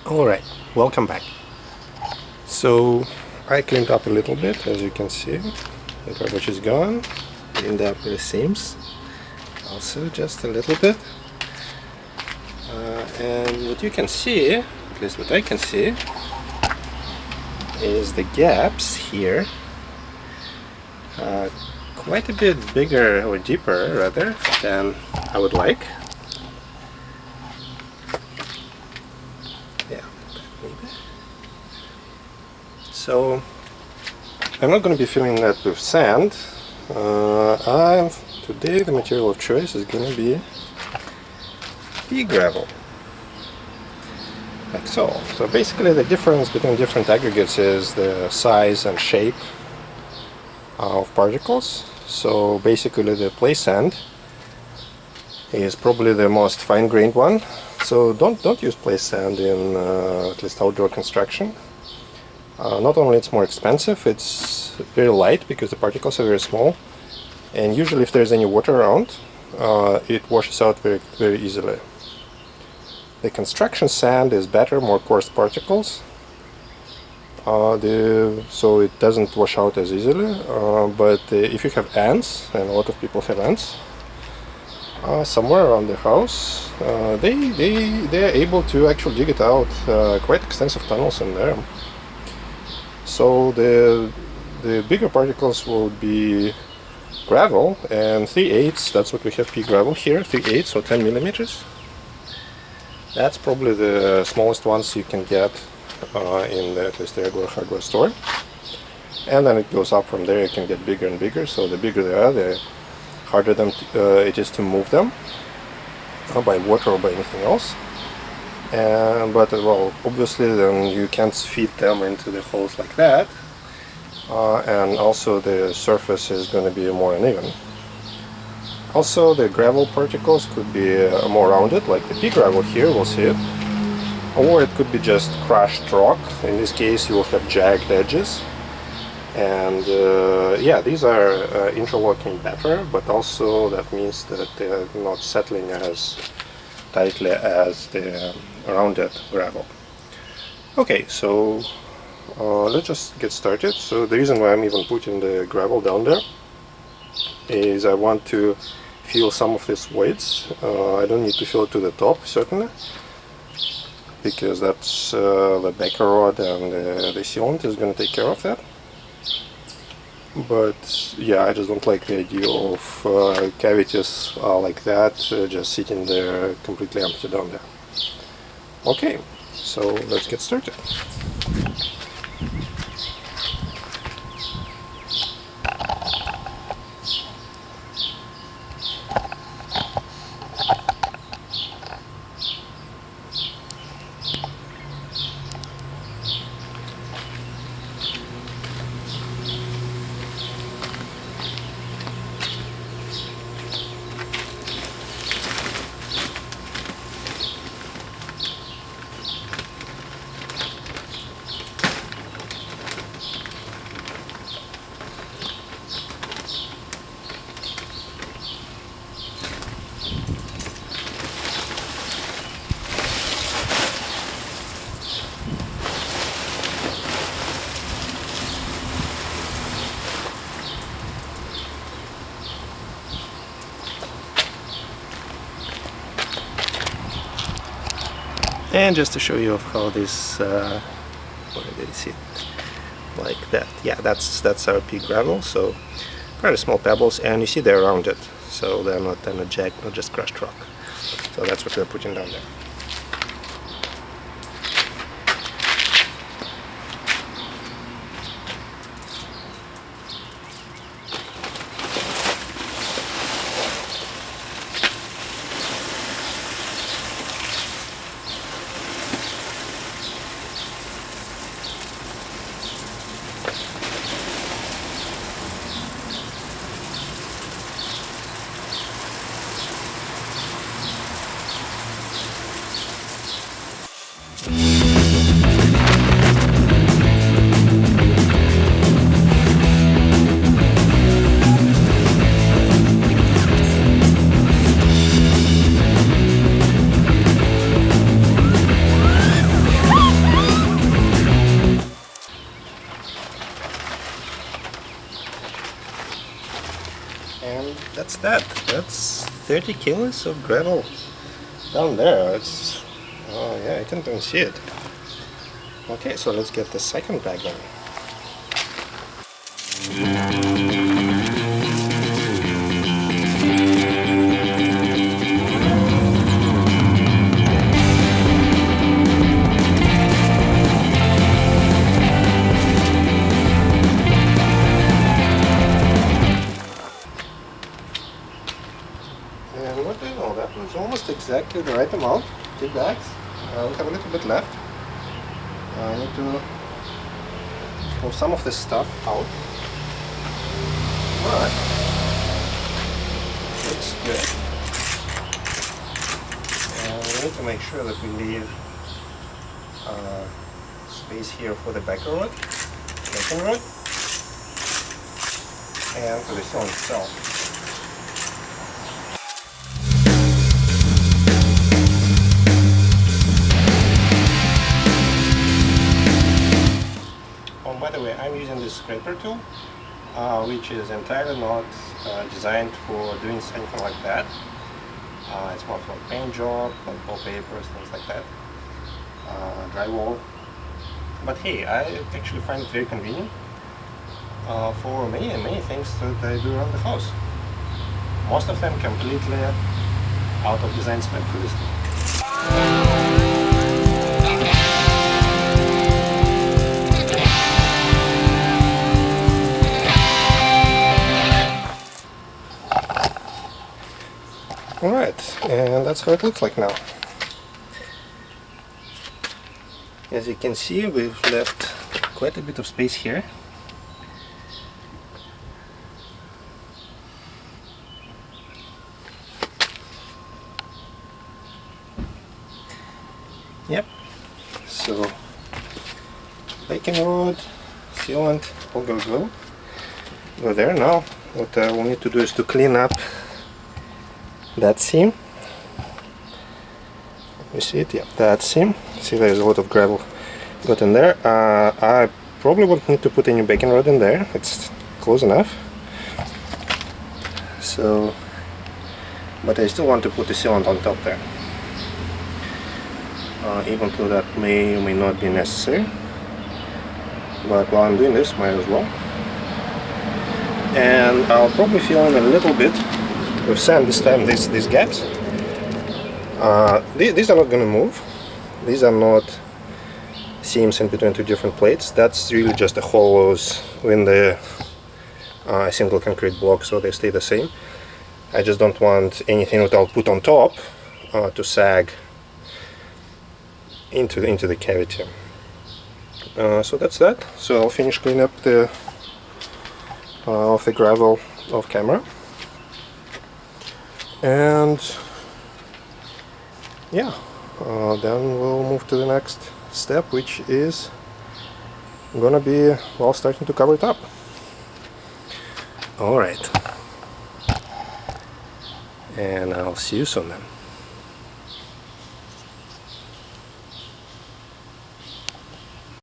Alright, welcome back. So I cleaned up a little bit, as you can see. The garbage is gone. Cleaned up the seams also just a little bit. And what you can see, at least what I can see, is the gaps here quite a bit bigger or deeper rather than I would like. Yeah, maybe. So I'm not going to be filling that with sand. Today the material of choice is going to be pea gravel, like so. So basically the difference between different aggregates is the size and shape of particles. So basically the play sand is probably the most fine-grained one. So don't use play sand in at least outdoor construction. Not only it's more expensive, it's very light because the particles are very small, and usually if there's any water around, it washes out very easily. The construction sand is better, more coarse particles, so it doesn't wash out as easily. But if you have ants, and a lot of people have ants somewhere around the house, they're able to actually dig it out. Quite extensive tunnels in there. So the bigger particles will be gravel, and 3/8, that's what we have pea gravel here, 3/8 or 10 millimeters. That's probably the smallest ones you can get in at least the regular hardware store. And then it goes up from there. You can get bigger and bigger, so the bigger they are, the harder it is to move them by water or by anything else. But well, obviously then you can't feed them into the holes like that, and also the surface is going to be more uneven. Also the gravel particles could be more rounded, like the pea gravel here, we'll see it, or it could be just crushed rock. In this case you will have jagged edges, and yeah, these are interlocking better, but also that means that they are not settling as tightly as the rounded gravel. Okay, so let's just get started. So the reason why I'm even putting the gravel down there is I want to fill some of these voids. I don't need to fill it to the top, certainly, because that's the backer rod and the sealant is going to take care of that. But yeah, I just don't like the idea of cavities like that, just sitting there completely empty down there. Okay, so let's get started. And just to show you of how this, where did you see it? Like that. Yeah, that's our pea gravel. So very small pebbles, and you see they're rounded, so they're not jagged, not just crushed rock. So that's what we're putting down there. what's that? That's 30 kilos of gravel down there. It's, oh yeah, I can't even see it. Okay, so let's get the second bag then. And what do you know, that was almost exactly the right amount, 2 bags. We have a little bit left. I need to move some of this stuff out. Alright, looks good. And we need to make sure that we leave space here for the backer rod, backing rod, and for the cylinder itself. By the way, I'm using this scraper tool, which is entirely not designed for doing anything like that. It's more for a paint job, like wallpapers, things like that, drywall. But hey, I actually find it very convenient for many things that I do around the house. Most of them completely out of design spec for this thing. Alright, and that's how it looks like now. As you can see, we've left quite a bit of space here. Yep, so backing rod, sealant, all go there. Now what we'll need to do is to clean up that seam. You see it? Yeah, that seam. See, there's a lot of gravel got in there. I probably won't need to put any backing rod in there. It's close enough. So, but I still want to put the sealant on top there. Even though that may or may not be necessary. But while I'm doing this, might as well. And I'll probably fill in a little bit with sand this time, these gaps. These are not going to move. These are not seams in between 2 different plates. That's really just the hollows in the single concrete block, so they stay the same. I just don't want anything that I'll put on top to sag into the cavity. So that's that. So I'll finish cleaning up the of the gravel off camera. And yeah, then we'll move to the next step, which is gonna be, well, starting to cover it up. Alright, and I'll see you soon then.